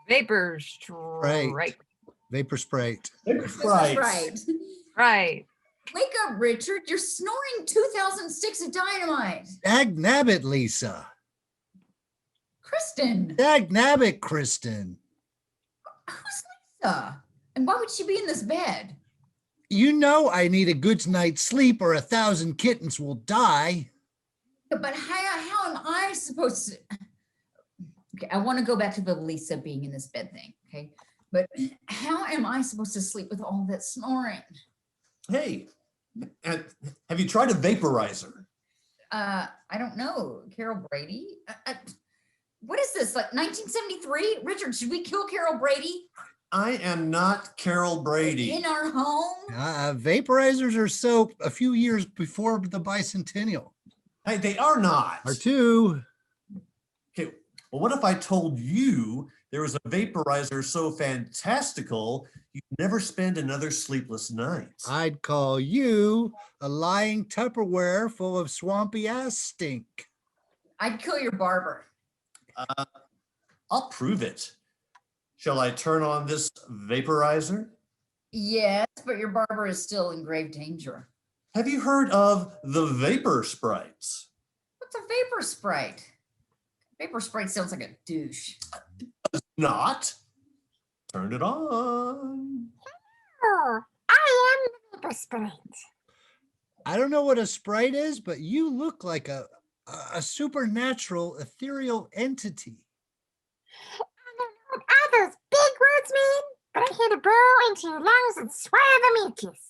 Vapor Sprite. Vapor Sprite. Right. Wake up, Richard. You're snoring 2,000 sticks of dynamite. Dagnabbit, Lisa. Kristin. Dagnabbit, Kristin. Who's Lisa? And why would she be in this bed? You know I need a good night's sleep or 1,000 kittens will die. But how am I supposed to... Okay, I want to go back to the Lisa being in this bed thing, okay? But how am I supposed to sleep with all that snoring? Hey, have you tried a vaporizer? I don't know. Carol Brady? What is this, like 1973? Richard, should we kill Carol Brady? I am not Carol Brady. In our home? Vaporizers are so a few years before the bicentennial. Hey, they are not. Are too. Okay, well, what if I told you there was a vaporizer so fantastical you'd never spend another sleepless night? I'd call you a lying Tupperware full of swampy ass stink. I'd kill your barber. I'll prove it. Shall I turn on this vaporizer? Yes, but your barber is still in grave danger. Have you heard of the Vapor Sprites? What's a vapor sprite? Vapor sprite sounds like a douche. Not. Turn it on. Oh, I am the Vapor Sprite. I don't know what a sprite is, but you look like a supernatural ethereal entity. I don't know what are those big words mean, but I hear to burrow into your lungs and swallow the mucus.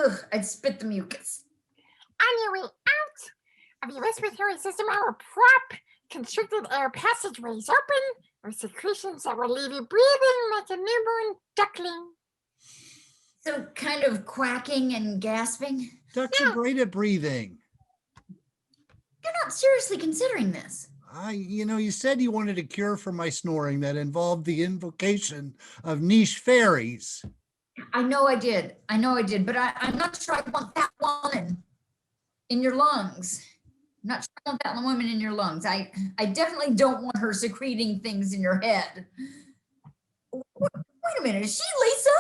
Ugh, I'd spit the mucus. On your way out of your respiratory system, I will prop constricted air passageways open or secretions that will leave you breathing like a newborn duckling. So kind of quacking and gasping? Ducks are great at breathing. You're not seriously considering this. You said you wanted a cure for my snoring that involved the invocation of niche fairies. I know I did, but I'm not sure I want that woman in your lungs. I'm not sure I want that woman in your lungs. I definitely don't want her secreting things in your head. Wait a minute, is she Lisa?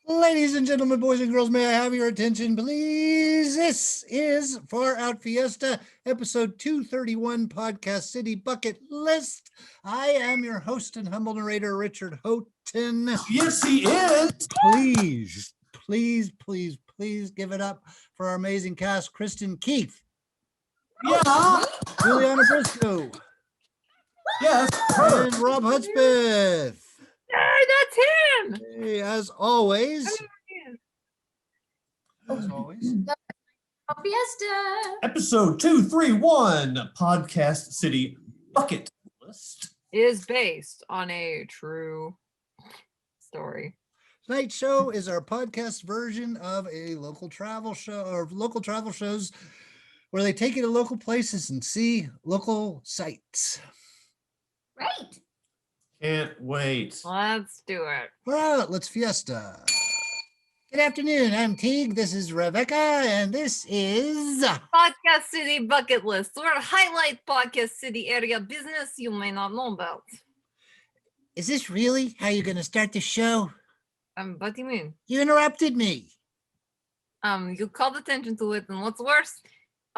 Ladies and gentlemen, boys and girls, may I have your attention, please? This is Far Out Fiesta, episode 231, Podcast City Bucket List. I am your host and humble narrator, Richard Houghton. Yes, he is. Please give it up for our amazing cast, Kristin Keith. Yeah. JuliAnna Briscoe. Yes, her. And Robb Hudspeth. Hey, that's him. Hey, as always. Fiesta. Episode 231, Podcast City Bucket List. Is based on a true story. Tonight's show is our podcast version of a local travel show or local travel shows where they take you to local places and see local sights. Right. Can't wait. Let's do it. We're out. Let's fiesta. Good afternoon. I'm Teague. This is Rebecca, and this is Podcast City Bucket List, where I highlight Podcast City area business you may not know about. Is this really how you're going to start the show? What do you mean? You interrupted me. You called attention to it, and what's worse?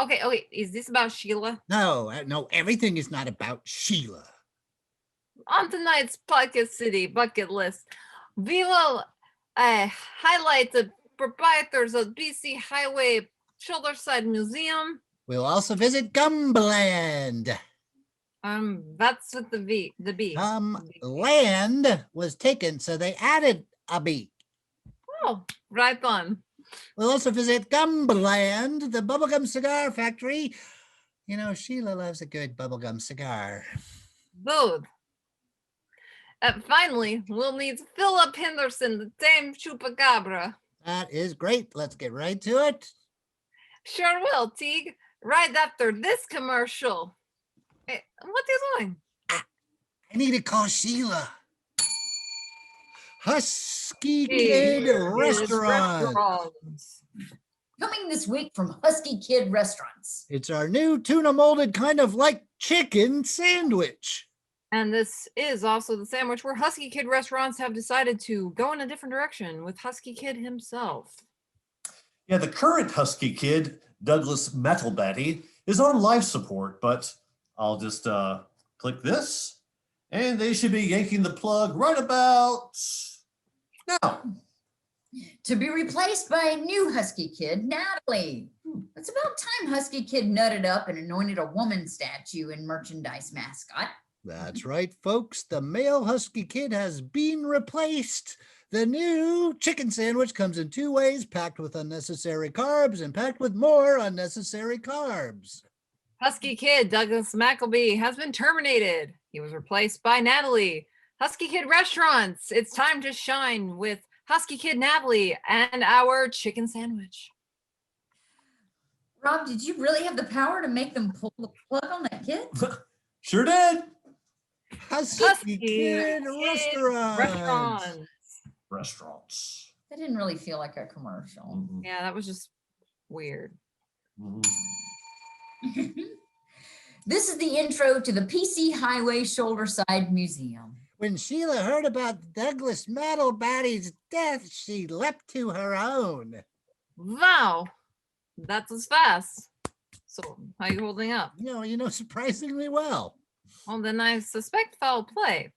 Okay, is this about Sheila? No, everything is not about Sheila. On tonight's Podcast City Bucket List, we will highlight the proprietors of BC Highway Shoulderside Museum. We'll also visit Gumbaland. That's with the B. Land was taken, so they added a B. Oh, right on. We'll also visit Gumberland, the bubblegum cigar factory. You know, Sheila loves a good bubblegum cigar. Both. And finally, we'll meet Philip Henderson, the Dame Chupacabra. That is great. Let's get right to it. Sure will, Teague. Right after this commercial. Hey, what are you doing? I need to call Sheila. Husky Hey, Kid Restaurant. restaurants. Coming this week from Husky Kid Restaurants. It's our new tuna molded kind of like chicken sandwich. And this is also the sandwich where Husky Kid restaurants have decided to go in a different direction with Husky Kid himself. Yeah, the current Husky Kid, Douglas Metalbatty, is on life support, but I'll just click this, and they should be yanking the plug right about now. To be replaced by a new Husky Kid, Natalie. It's about time Husky Kid nutted up and anointed a woman statue and merchandise mascot. That's right, folks. The male Husky Kid has been replaced. The new chicken sandwich comes in two ways, packed with unnecessary carbs and packed with more unnecessary carbs. Husky Kid Douglas McElby has been terminated. He was replaced by Natalie. Husky Kid restaurants, it's time to shine with Husky Kid Natalie and our chicken sandwich. Rob, did you really have the power to make them pull the plug on that kid? Sure did. Husky Kid Restaurant. Restaurants. That didn't really feel like a commercial. Mhm. Yeah, that was just weird. Mhm. This is the intro to the PC Highway Shoulder Side Museum. When Sheila heard about Douglas Metalbatty's death, she leapt to her own. Wow, that was fast. So, how are you holding up? You know, surprisingly well. Well, then I suspect foul play.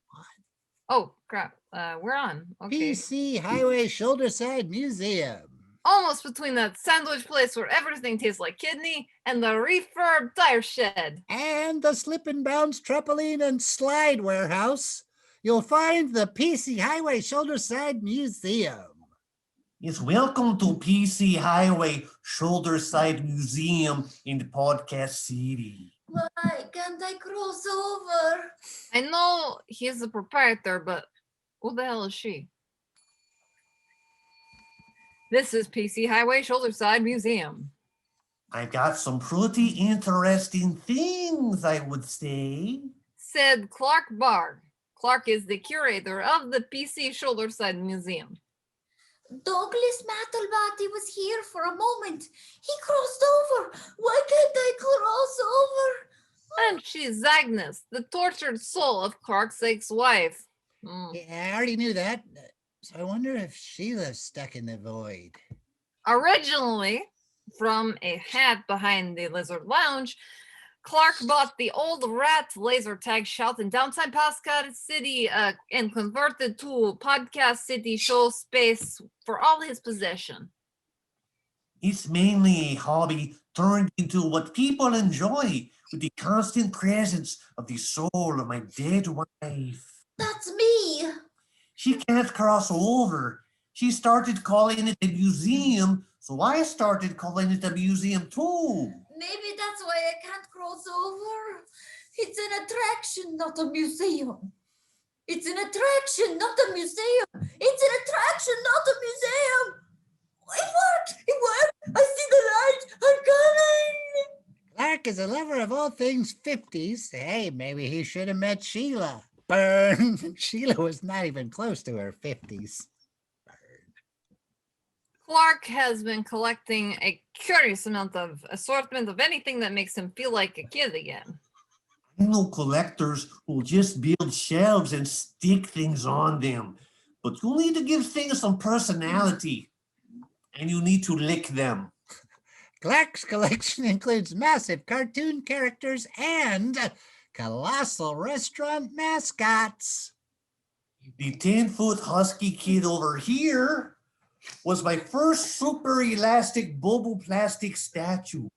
Oh, crap. We're on. Okay. PC Highway Shoulder Side Museum. Almost between that sandwich place where everything tastes like kidney and the refurb tire shed. And the slip and bounce trampoline and slide warehouse, you'll find the PC Highway Shoulder Side Museum. Yes, welcome to PC Highway Shoulder Side Museum in the Podcast City. Why can't I cross over? I know he's the proprietor, but who the hell is she? This is PC Highway Shoulder Side Museum. I've got some pretty interesting things, I would say. Said Clark Barr. Clark is the curator of the PC Shoulder Side Museum. Douglas Metalbatty was here for a moment. He crossed over. Why can't I cross over? And she's Agnes, the tortured soul of Clark's ex-wife. Yeah, I already knew that. So I wonder if Sheila's stuck in the void. Originally, from a hat behind the Lizard Lounge, Clark bought the old rat laser tag shot in downtown Podcast City and converted to Podcast City show space for all his possession. It's mainly a hobby turned into what people enjoy with the constant presence of the soul of my dead wife. That's me. She can't cross over. She started calling it a museum, so I started calling it a museum too. Maybe that's why I can't cross over. It's an attraction, not a museum. It's an attraction, not a museum. It's an attraction, not a museum. It worked. It worked. I see the light. I'm coming. Clark is a lover of all things 50s. Hey, maybe he should have met Sheila. Burn. Sheila was not even close to her 50s. Clark has been collecting a curious amount of assortment of anything that makes him feel like a kid again. I know collectors who just build shelves and stick things on them, but you need to give things some personality, and you need to lick them. Clark's collection includes massive cartoon characters and colossal restaurant mascots. The 10-foot husky kid over here was my first super elastic boboplastic statue.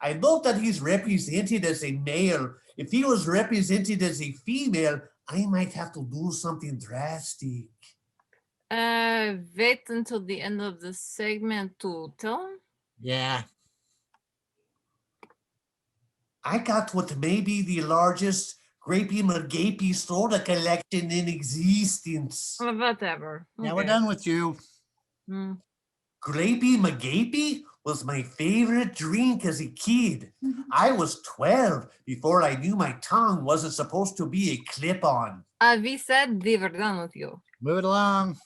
I love that he's represented as a male. If he was represented as a female, I might have to do something drastic. Wait until the end of the segment to tell him. Yeah. I got what may be the largest grapey McGapey soda collection in existence. Whatever. Yeah, we're Okay. done with you. Hmm. Grapey McGapey was my favorite drink as a kid. I was 12 before I knew my tongue wasn't supposed to be a clip-on. We said we were done with you. Move it along.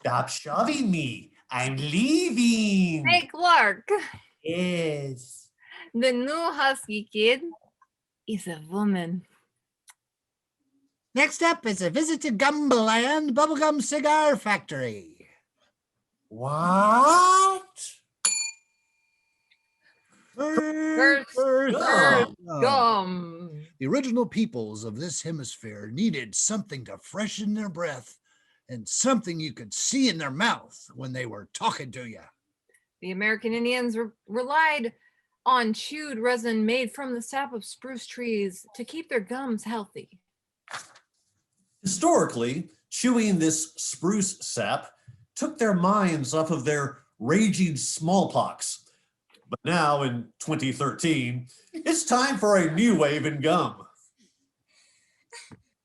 Stop shoving me. I'm leaving. Hey, Clark. Yes. The new husky kid is a woman. Next up is a visit to Gumbaland Bubblegum Cigar Factory. What? First Gum. Gum. The original peoples of this hemisphere needed something to freshen their breath and something you could see in their mouth when they were talking to you. The American Indians relied on chewed resin made from the sap of spruce trees to keep their gums healthy. Historically, chewing this spruce sap took their minds off of their raging smallpox. But now in 2013, it's time for a new wave in gum.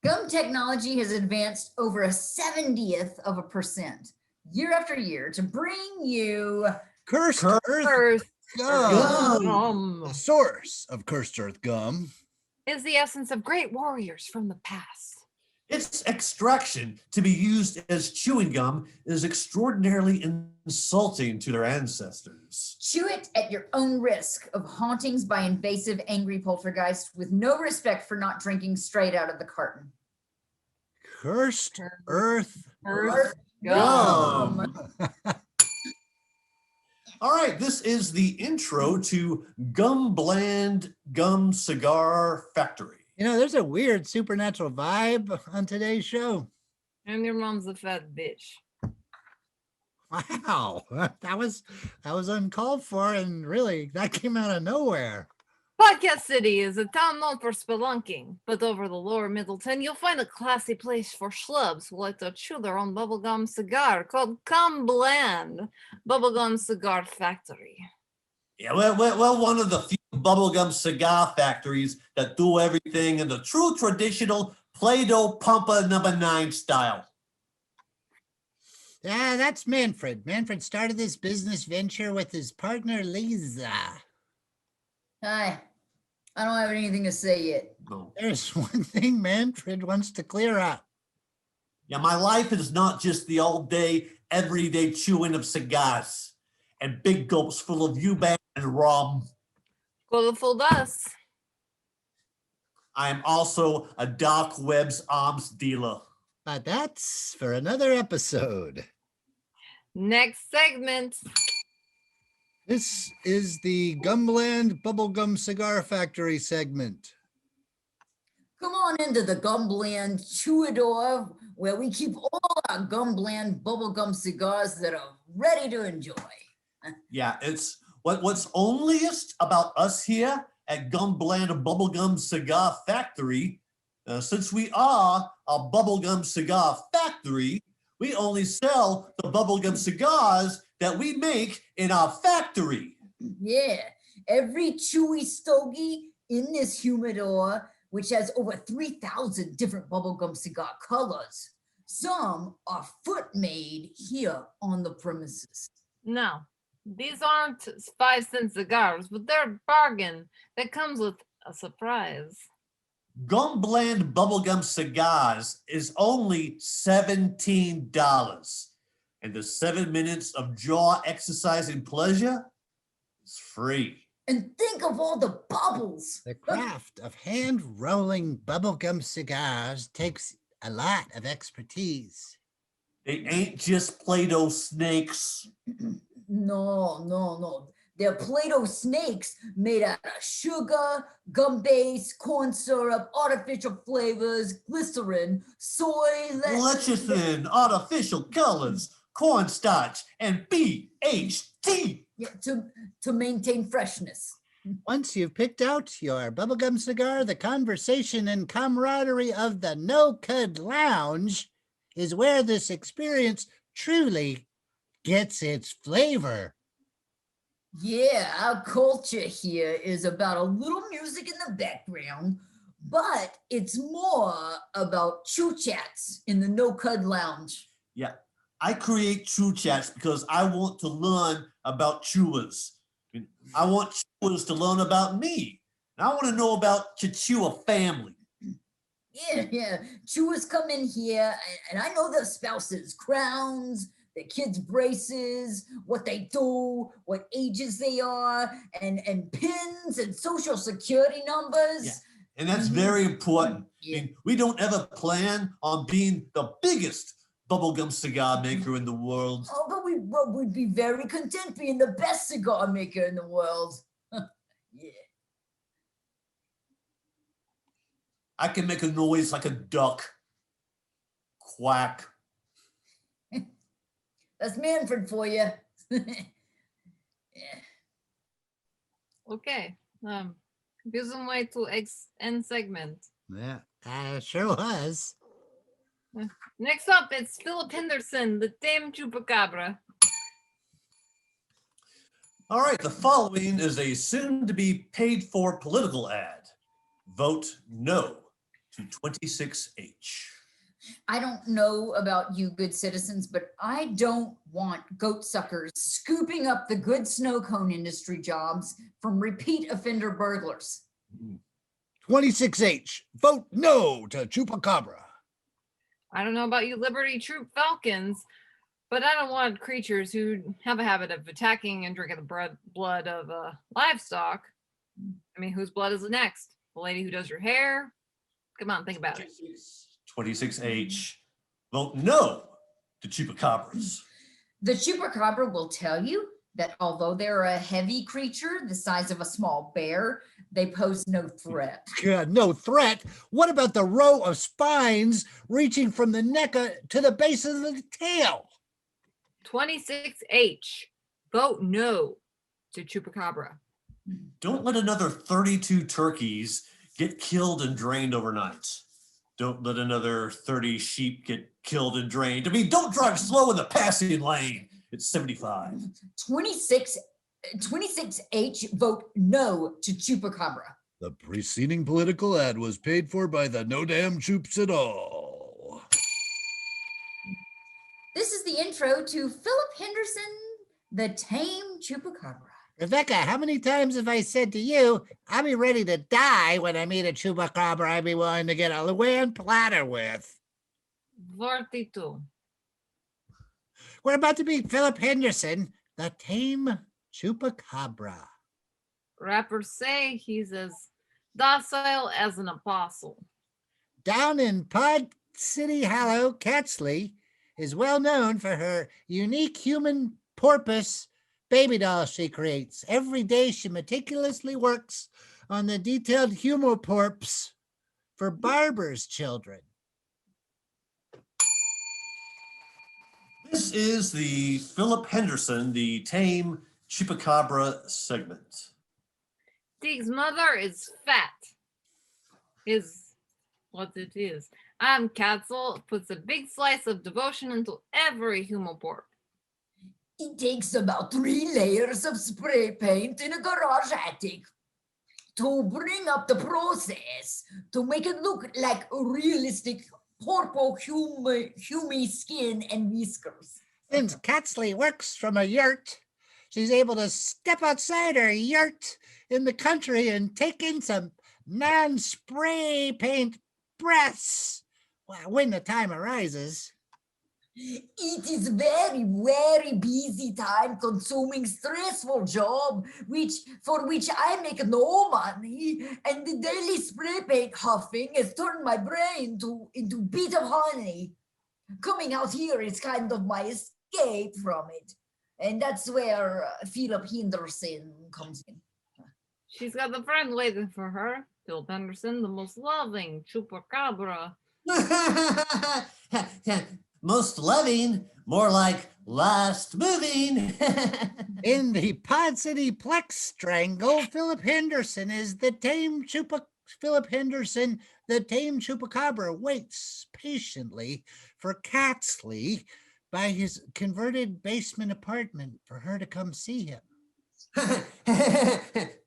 Gum technology has advanced over a 70% year after year to bring you Cursed Earth First Gum. Gum The source of Cursed Earth Gum. is the essence of great warriors from the past. Its extraction to be used as chewing gum is extraordinarily insulting to their ancestors. chew it at your own risk of hauntings by invasive, angry poltergeists with no respect for not drinking straight out of the carton. Cursed Earth First Gum. All right, this is the intro to Gum Bland Gum Cigar Factory. You know, there's a weird supernatural vibe on today's show. And your mom's a fat bitch. Wow, that was uncalled for, and really that came out of nowhere. Podcast City is a town known for spelunking, but over the lower Middleton, you'll find a classy place for schlubs who like to chew their own bubblegum cigar called Come Bland Bubblegum Cigar Factory. Yeah, well, one of the few bubblegum cigar factories that do everything in the true traditional Play-Doh Pumper number 9 style. Yeah, that's Manfred. Manfred started this business venture with his partner Lisa. Hi, I don't have anything to say yet. No. There's one thing Manfred wants to clear up. Yeah, my life is not just the all-day, everyday chewing of cigars and big gulps full of U-Bang and Robb. Colorful dust. I am also a dark web's arms dealer. But that's for another episode. Next segment. This is the Gumland Bubblegum Cigar Factory segment. Come on into the Gumland Chewador, where we keep all our Gumland bubblegum cigars that are ready to enjoy. Yeah, it's what's onlyest about us here at Gumland Bubblegum Cigar Factory. Since we are a bubblegum cigar factory, we only sell the bubblegum cigars that we make in our factory. Yeah, every chewy stogie in this humidor, which has over 3,000 different bubblegum cigar colors. Some are foot made here on the premises. No, these aren't 5-cent cigars, but they're a bargain that comes with a surprise. Gumland Bubblegum Cigars is only $17. And the 7 minutes of jaw exercising pleasure is free. And think of all the bubbles. The craft of hand rolling bubblegum cigars takes a lot of expertise. They ain't just Play-Doh snakes. No. They're Play-Doh snakes made out of sugar, gum base, corn syrup, artificial flavors, glycerin, soy, Lecithin, artificial colors, cornstarch, and BHT. yeah, to maintain freshness. Once you've picked out your bubblegum cigar, the conversation and camaraderie of the No Cud Lounge is where this experience truly gets its flavor. Yeah, our culture here is about a little music in the background, but it's more about chew chats in the No Cud Lounge. Yeah, I create True Chats because I want to learn about chewers. I want chewers to learn about me. And I want to know about Chichewa family. Yeah. Chewers come in here, and I know their spouses, crowns, their kids' braces, what they do, what ages they are, and pins and social security numbers. Yeah. And that's very important. Yeah. I mean, we don't ever plan on being the biggest bubblegum cigar maker in the world. Oh, but we'd be very content being the best cigar maker in the world. Yeah. I can make a noise like a duck. Quack. That's Manfred for you. Yeah. Okay. Confusing way to end segment. Yeah, sure was. Next up, it's Philip Henderson, the Dame Chupacabra. All right, the following is a soon-to-be paid-for political ad. Vote no to 26H. I don't know about you good citizens, but I don't want goat suckers scooping up the good snow cone industry jobs from repeat offender burglars. 26H, vote no to Chupacabra. I don't know about you Liberty Troop Falcons, but I don't want creatures who have a habit of attacking and drinking the blood of livestock. I mean, whose blood is next? The lady who does your hair? Come on, think about it. 26H, vote no to chupacabras. The chupacabra will tell you that although they're a heavy creature the size of a small bear, they pose no threat. Yeah, no threat. What about the row of spines reaching from the neck to the base of the tail? 26H, vote no to Chupacabra. Don't let another 32 turkeys get killed and drained overnight. Don't let another 30 sheep get killed and drained. I mean, don't drive slow in the passing lane. It's 75. 26H, vote no to chupacabra. The preceding political ad was paid for by the No Damn Choops at All. This is the intro to Philip Henderson, the Tame Chupacabra. Rebecca, how many times have I said to you, I'll be ready to die when I meet a chupacabra I'd be willing to get a Luann platter with? 42. We're about to meet Philip Henderson, the Tame Chupacabra. Rappers say he's as docile as an apostle. Down in Podcity Hollow, Catsley is well known for her unique human porpoise baby doll she creates. Every day she meticulously works on the detailed humoporps for barbers' children. This is the Philip Henderson, the Tame Chupacabra segment. Deke's mother is fat. Is what it is. Katzel puts a big slice of devotion into every humoporp. It takes about 3 layers of spray paint in a garage attic to bring up the process to make it look like a realistic humy skin and whiskers. Since Catsley works from a yurt, she's able to step outside her yurt in the country and take in some non-spray paint breaths when the time arises. It is very, very busy, time-consuming, stressful job, for which I make no money, and the daily spray paint huffing has turned my brain into a bit of honey. Coming out here is kind of my escape from it, and that's where Philip Henderson comes in. She's got the friend waiting for her. Philip Henderson, the most loving chupacabra. Most loving, more like last moving. In the Pod City Plex Strangle, Philip Henderson is the Tame Philip Henderson, the tame chupacabra waits patiently for Catsley by his converted basement apartment for her to come see him.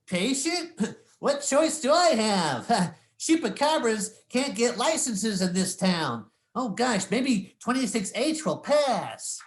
Patient? What choice do I have? Chupacabras can't get licenses in this town. Oh gosh, maybe 26H will pass.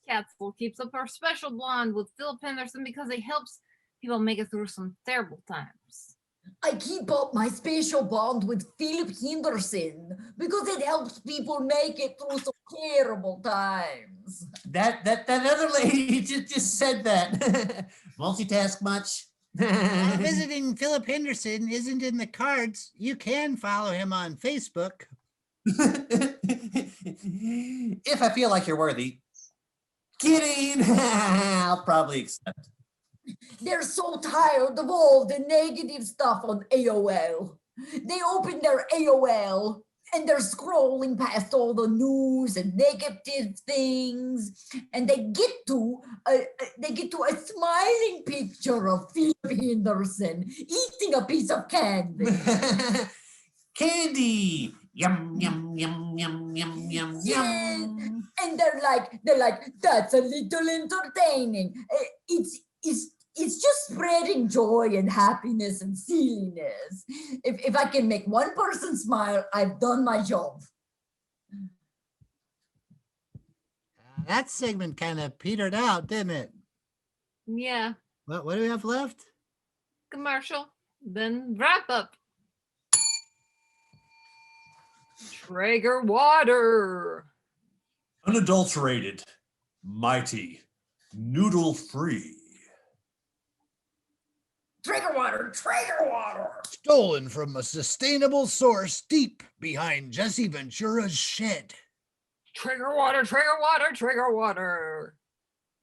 Catskill keeps up her special bond with Philip Henderson because it helps people make it through some terrible times. I keep up my special bond with Philip Henderson because it helps people make it through some terrible times. That other lady just said that. Multitask much? While visiting Philip Henderson isn't in the cards, you can follow him on Facebook. If I feel like you're worthy. Kidding. I'll probably accept. They're so tired of all the negative stuff on AOL. They open their AOL and they're scrolling past all the news and negative things, and they get to a smiling picture of Philip Henderson eating a piece of candy. Candy. Yum, yum, yum, yum, yum, yum, Yes. yum. And they're like, that's a little entertaining. It's just spreading joy and happiness and silliness. If I can make one person smile, I've done my job. That segment kind of petered out, didn't it? Yeah, What do we have left? commercial, then wrap up. Traeger water. Unadulterated, mighty, noodle-free. Traeger water, Traeger water. Stolen from a sustainable source deep behind Jesse Ventura's shed. Traeger water, Traeger water, Traeger water.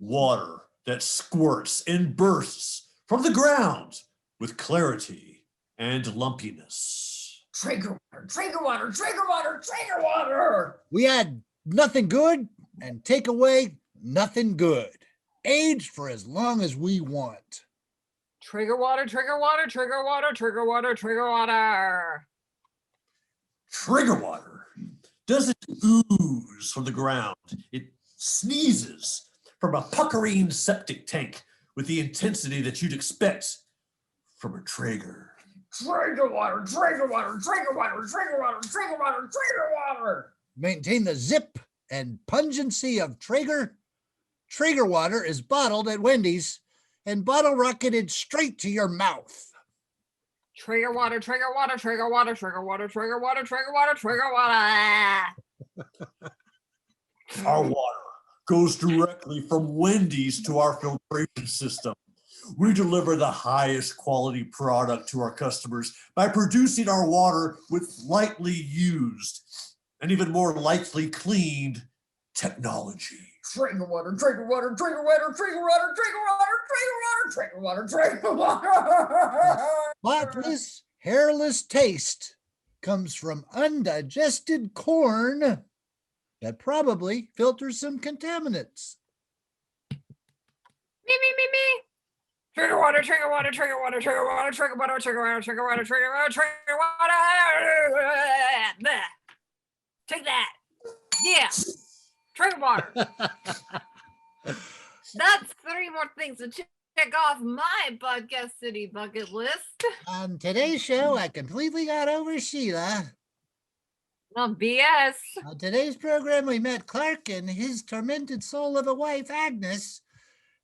Water that squirts and bursts from the ground with clarity and lumpiness. Traeger water, Traeger water, Traeger water, Traeger water. We add nothing good and take away nothing good. Aged for as long as we want. Traeger water, Traeger water, Traeger water, Traeger water, Traeger water. Trigger water doesn't ooze from the ground. It sneezes from a puckering septic tank with the intensity that you'd expect from a Traeger. Traeger water, Traeger water, Traeger water, Traeger water, Traeger water, Traeger water. Maintain the zip and pungency of Traeger. Traeger water is bottled at Wendy's and bottle rocketed straight to your mouth. Traeger water, Traeger water, Traeger water, Traeger water, Traeger water, Traeger water, Traeger water. Our water goes directly from Wendy's to our filtration system. We deliver the highest quality product to our customers by producing our water with lightly used and even more lightly cleaned technology. Traeger water, Traeger water, Traeger water, Traeger water, Traeger water, Traeger water, Traeger water, Traeger water. Spotless, hairless taste comes from undigested corn that probably filters some contaminants. Me. Trigger water, Trigger water, Trigger water, Trigger water, Trigger water, Trigger water, Trigger water, Trigger water, Trigger water. Take that. Yeah. Trigger water. That's 3 more things to check off my Podcast City bucket list. On today's show, I completely got over Sheila. Well, BS. On today's program, we met Clark and his tormented soul of a wife, Agnes.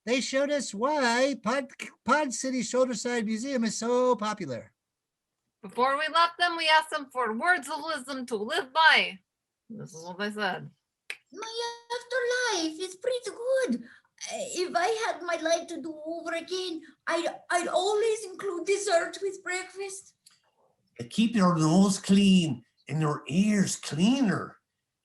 They showed us why Pod City Shoulderside Museum is so popular. Before we left them, we asked them for words of wisdom to live by. This is what they said. My afterlife is pretty good. If I had my life to do over again, I'd always include dessert with breakfast. Keep your nose clean and your ears cleaner.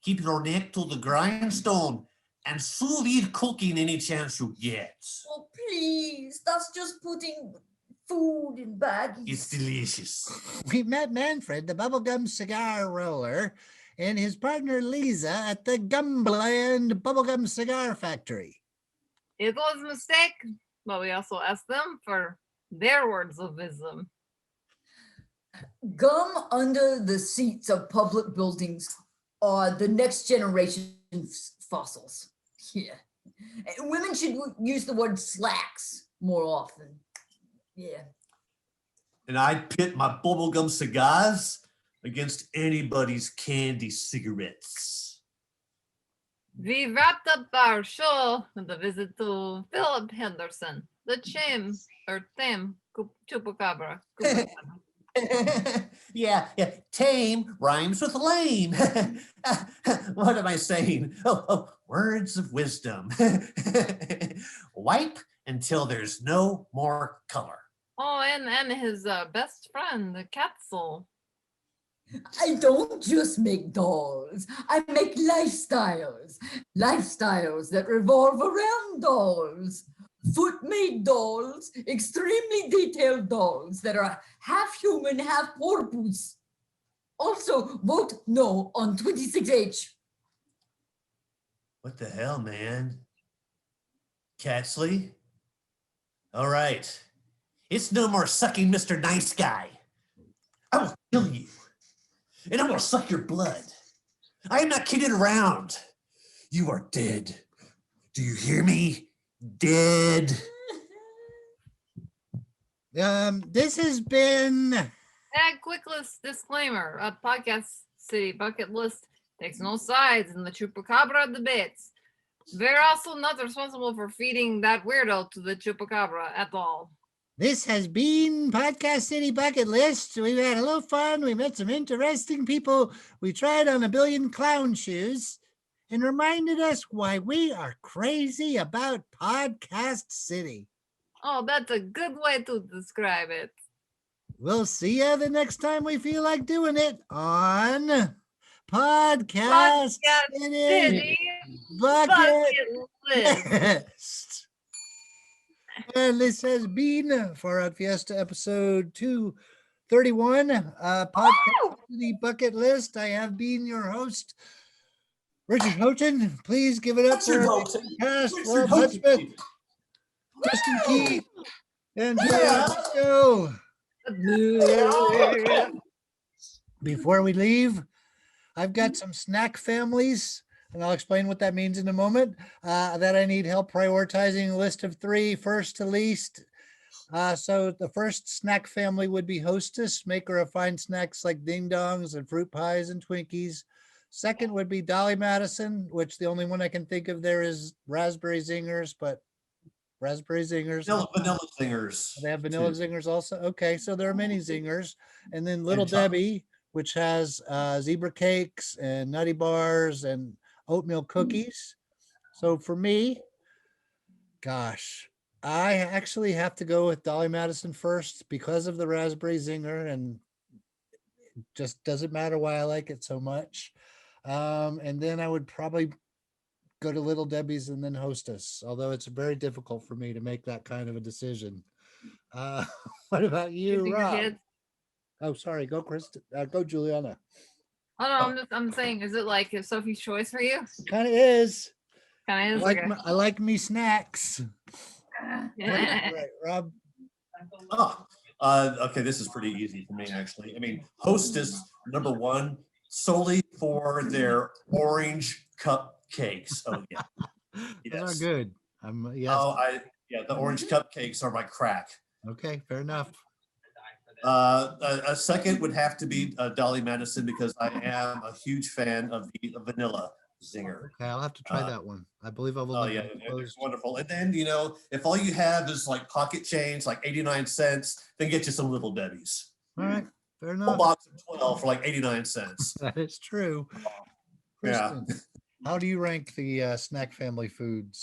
Keep your neck to the grindstone and sous vide cooking any chance you get. Oh, please. That's just putting food in baggies. It's delicious. We met Manfred, the bubblegum cigar roller, and his partner Lisa at the Gumbland Bubblegum Cigar Factory. It was a mistake, but we also asked them for their words of wisdom. Gum under the seats of public buildings are the next generation's fossils. Yeah. And women should use the word slacks more often. Yeah. And I'd pit my bubblegum cigars against anybody's candy cigarettes. We wrapped up our show with a visit to Philip Henderson, the tame chupacabra. Yeah, tame rhymes with lame. What am I saying? Oh, words of wisdom. Wipe until there's no more color. Oh, and his best friend, the Catzel. I don't just make dolls. I make lifestyles. Lifestyles that revolve around dolls. Foot-made dolls, extremely detailed dolls that are half human, half porpoise. Also, vote no on 26H. What the hell, man? Catsley? All right. It's no more sucking Mr. Nice Guy. I will kill you. And I will suck your blood. I am not kidding around. You are dead. Do you hear me? Dead. This has been Quick list disclaimer. A podcast city bucket list takes no sides in the chupacabra debates. We're also not responsible for feeding that weirdo to the chupacabra at all. This has been Podcast City Bucket List. We've had a little fun. We met some interesting people. We tried on a billion clown shoes and reminded us why we are crazy about Podcast City. Oh, that's a good way to describe it. We'll see you the next time we feel like doing it on Podcast City Bucket List. And this has been Far Out Fiesta episode 231, Podcast City Bucket List. I have been your host, Richard Houghton. Please give it up for our cast, Robb, Hudspeth, Kristin Key, and Briscoe. Before we leave, I've got some snack families, and I'll explain what that means in a moment, that I need help prioritizing a list of 3, first to least. So the first snack family would be Hostess, maker of fine snacks like ding dongs and fruit pies and Twinkies. Second would be Dolly Madison, which the only one I can think of there is raspberry zingers, but raspberry zingers. Vanilla zingers. They have vanilla zingers also. Okay, so there are many zingers. And then Little Debbie, which has zebra cakes and nutty bars and oatmeal cookies. So for me, gosh, I actually have to go with Dolly Madison first because of the raspberry zinger, and it just doesn't matter why I like it so much. And then I would probably go to Little Debbie's and then Hostess, although it's very difficult for me to make that kind of a decision. What about you, Robb? Oh, sorry. Go, Kristin. Go, JuliAnna. Oh no, I'm saying, is it like a Sophie's Choice for you? Kind of is. Kind of is. I like me snacks. Yeah. Right, Robb. Okay, this is pretty easy for me, actually. I mean, Hostess, number 1, solely for their orange cupcakes. Oh, yeah. Yes. Those are good. Yes. Oh, the orange cupcakes are my crack. Okay, fair enough. A second would have to be Dolly Madison because I am a huge fan of the vanilla zinger. Okay, I'll have to try that one. I believe I will. Oh yeah, it's wonderful. And then if all you have is like pocket change, like 89 cents, then get you some Little Debbie's. All right, fair A enough. box of 12 for like 89 cents. That is true. Yeah. Kristin, how do you rank the snack food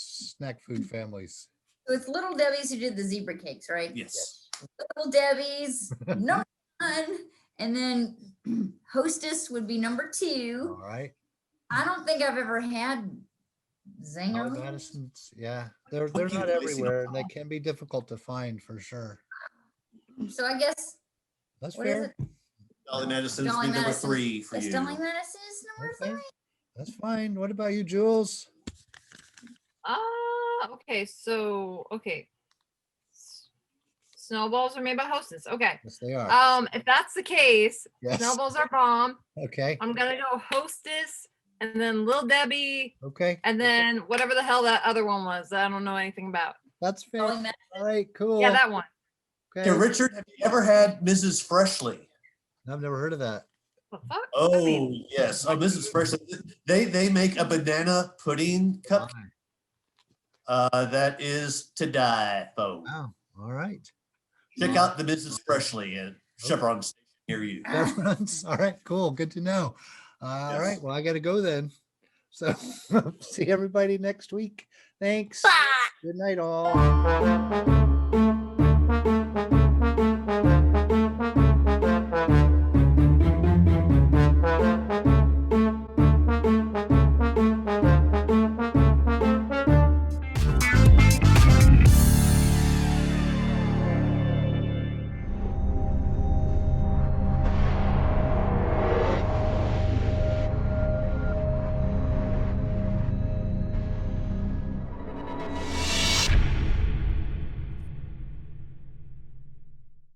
families? So it's Little Debbie's who did the zebra cakes, right? Yes. Little Debbie's, number 1. And then Hostess would be number 2. All right. I don't think I've ever had Dolly zinger. Madison's, yeah, they're not everywhere, and they can be difficult to find for sure. So I guess That's what is fair. it? Dolly Madison's Dolly number Madison. 3 for It's you. Dolly Madison's number Okay. 3. That's fine. What about you, Jules? Okay, so Snowballs are made by Hostess. Okay. Yes, they are. If that's the case, Yes. snowballs are bomb. Okay. I'm gonna go Hostess, and then Lil Debbie, Okay. and then whatever the hell that other one was that I don't know anything about. That's fair. Calling that- All right. Cool. Yeah, that one. Okay. Okay, Richard, have you ever had Mrs. Freshly? I've never heard of that. What the fuck? I Oh, mean, yes. Oh, Mrs. Freshly. They make a banana pudding cup that is to die for. Wow. All right. Check out the Mrs. Freshly at Chevron Station near you. Reference. All right. Cool. Good to know. All Yes. right. Well, I got to go then. So see everybody next week. Thanks. Bye. Good night, all.